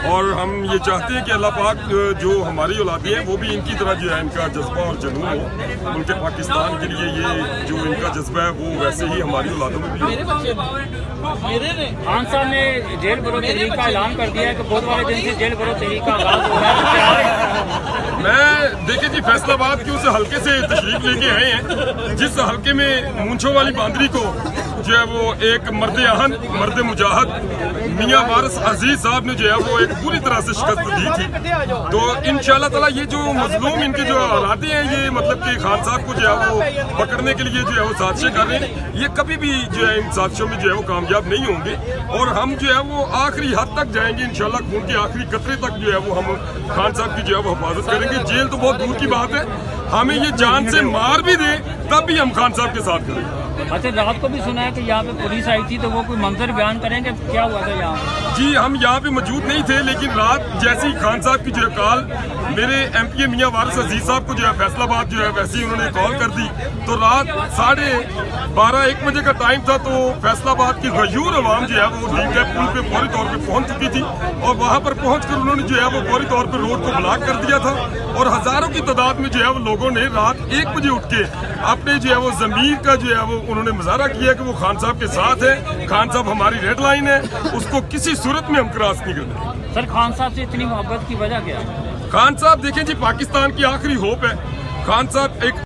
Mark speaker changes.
Speaker 1: और हम ये चाहते हैं कि अल्लाह पाक जो हमारी औलादी है वो भी इनकी तरह जो है इनका जज्बा और जुनून हो उनके पाकिस्तान के लिए, ये जो इनका जज्बा है वो वैसे ही हमारी औलादों में भी हो।
Speaker 2: खान साहब ने जेल बरो तहरीक का ऐलान कर दिया है कि बुध वाले दिन से जेल बरो तहरीक का आगाज हो रहा है।
Speaker 1: मैं देखिए जी फैसलाबाद के उस हल्के से तशरीफ लेके आए हैं जिस हल्के में मूंछों वाली बांदरी को जो है वो एक मर्द आहन, मर्द मुजाहिद मियां वारिस अजीज साहब ने जो है वो एक पूरी तरह से शिकस्त दी थी। तो इंशाल्लाह ताला ये जो मजलूम इनके जो हालात हैं, ये मतलब कि खान साहब को जो है वो पकड़ने के लिए जो है वो साजिशें कर रहे हैं, ये कभी भी जो है इन साजिशों में जो है वो कामयाब नहीं होंगे और हम जो है वो आखिरी हद तक जाएंगे इंशाल्लाह, खून के आखिरी कतरे तक जो है वो हम खान साहब की जो है वो हिफाजत करेंगे। जेल तो बहुत दूर की बात है, हमें ये जान से मार भी दे तब भी हम खान साहब के साथ करेंगे।
Speaker 2: अच्छा, रात को भी सुना है कि यहाँ पे पुलिस आई थी, तो वो कोई मंजर बयान करेंगे, क्या हुआ था यहाँ?
Speaker 1: जी हम यहाँ पे मौजूद नहीं थे, लेकिन रात जैसे ही खान साहब की जो है कॉल मेरे MPA मियां वारिस अजीज साहब को जो है फैसलाबाद जो है वैसे ही उन्होंने कॉल कर दी, तो रात 12:30-1 बजे का टाइम था। तो फैसलाबाद की गयूर अवाम जो है वो लीग पुल पे फौरी तौर पे पहुंच चुकी थी और वहां पर पहुंचकर उन्होंने जो है वो फौरी तौर पे रोड को ब्लॉक कर दिया था और हजारों की तादाद में जो है वो लोगों ने रात 1 बजे उठ के अपने जो है वो जमीर का जो है वो उन्होंने मुजाहरा किया कि वो खान साहब के साथ है, खान साहब हमारी रेड लाइन है, उसको किसी सूरत में हम क्रॉस नहीं करते।
Speaker 2: सर, खान साहब से इतनी मोहब्बत की वजह क्या?
Speaker 1: खान साहब देखें जी पाकिस्तान की आखिरी होप है। खान साहब एक